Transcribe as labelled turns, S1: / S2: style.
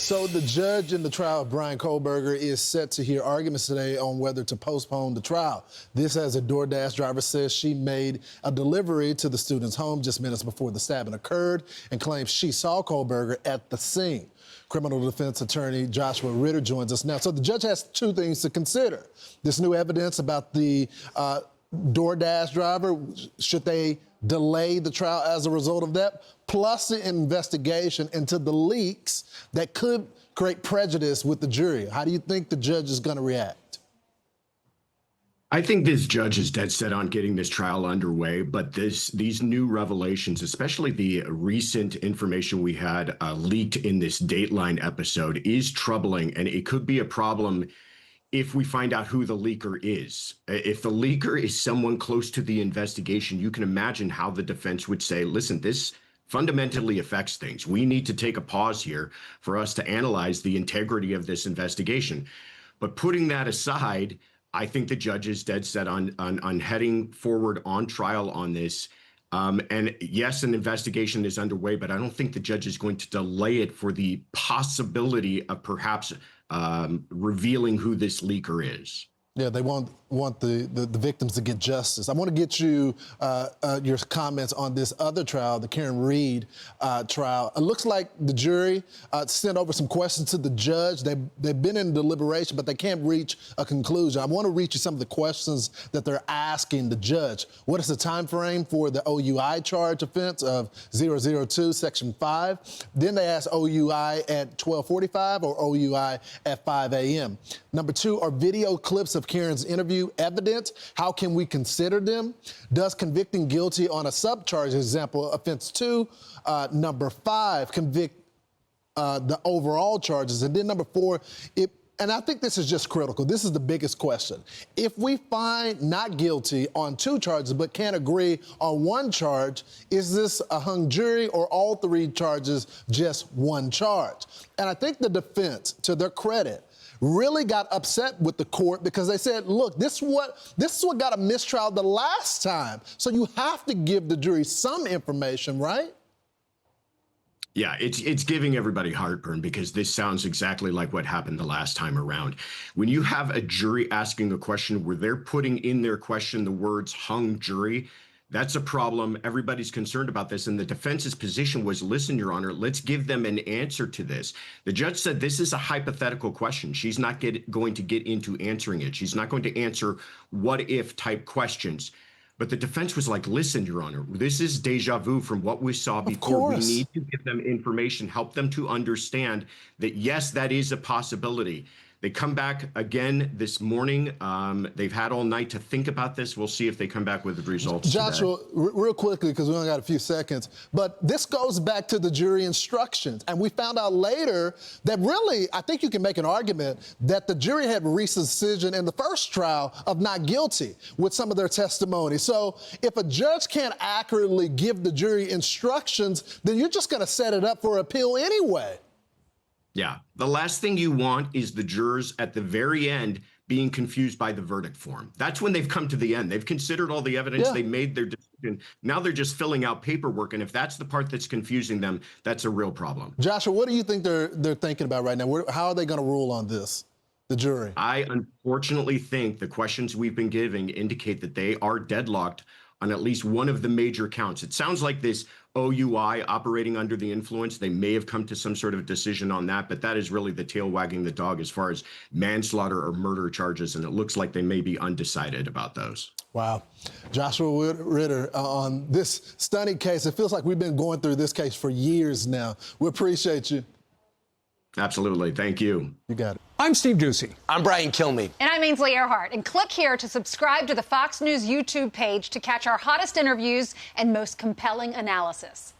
S1: So the judge in the trial of Bryan Kohberger is set to hear arguments today on whether to postpone the trial. This as a DoorDash driver says she made a delivery to the student's home just minutes before the stabbing occurred and claims she saw Kohberger at the scene. Criminal defense attorney Joshua Ritter joins us now. So the judge has two things to consider. This new evidence about the DoorDash driver, should they delay the trial as a result of that, plus the investigation into the leaks that could create prejudice with the jury. How do you think the judge is going to react?
S2: I think this judge is dead set on getting this trial underway, but these new revelations, especially the recent information we had leaked in this Dateline episode, is troubling, and it could be a problem if we find out who the leaker is. If the leaker is someone close to the investigation, you can imagine how the defense would say, listen, this fundamentally affects things. We need to take a pause here for us to analyze the integrity of this investigation. But putting that aside, I think the judge is dead set on heading forward on trial on this. And yes, an investigation is underway, but I don't think the judge is going to delay it for the possibility of perhaps revealing who this leaker is. Yeah, they want the victims to get justice. I want to get you your comments on this other trial, the Karen Read trial. It looks like the jury sent over some questions to the judge. They've been in deliberation, but they can't reach a conclusion. I want to read you some of the questions that they're asking the judge. What is the time frame for the OUI charge offense of 002, Section 5? Then they ask OUI at 12:45 or OUI at 5 a.m. Number 2, are video clips of Karen's interview evidence? How can we consider them? Does convicting guilty on a subcharge, example, offense 2, number 5, convict the overall charges? And then number 4, and I think this is just critical. This is the biggest question. If we find not guilty on 2 charges but can't agree on 1 charge, is this a hung jury or all 3 charges just 1 charge? And I think the defense, to their credit, really got upset with the court because they said, look, this is what got a mistrial the last time. So you have to give the jury some information, right? Yeah, it's giving everybody heartburn because this sounds exactly like what happened the last time around. When you have a jury asking a question where they're putting in their question the words hung jury, that's a problem. Everybody's concerned about this. And the defense's position was, listen, Your Honor, let's give them an answer to this. The judge said this is a hypothetical question. She's not going to get into answering it. She's not going to answer what if type questions. But the defense was like, listen, Your Honor, this is deja vu from what we saw before. We need to give them information, help them to understand that, yes, that is a possibility. They come back again this morning. They've had all night to think about this. We'll see if they come back with the results. Joshua, real quickly, because we only got a few seconds, but this goes back to the jury instructions. And we found out later that really, I think you can make an argument that the jury had reached a decision in the first trial of not guilty with some of their testimony. So if a judge can't accurately give the jury instructions, then you're just going to set it up for appeal anyway. Yeah. The last thing you want is the jurors at the very end being confused by the verdict form. That's when they've come to the end. They've considered all the evidence. Yeah. They made their decision. Now they're just filling out paperwork. And if that's the part that's confusing them, that's a real problem. Joshua, what do you think they're thinking about right now? How are they going to rule on this, the jury? I unfortunately think the questions we've been giving indicate that they are deadlocked on at least one of the major counts. It sounds like this OUI, operating under the influence, they may have come to some sort of decision on that, but that is really the tail wagging the dog as far as manslaughter or murder charges, and it looks like they may be undecided about those. Wow. Joshua Ritter, on this stunning case, it feels like we've been going through this case for years now. We appreciate you. Absolutely. Thank you. You got it.
S3: I'm Steve Doocy.
S4: I'm Brian Kilmeade.
S5: And I'm Ainsley Earhart. And click here to subscribe to the Fox News YouTube page to catch our hottest interviews and most compelling analysis.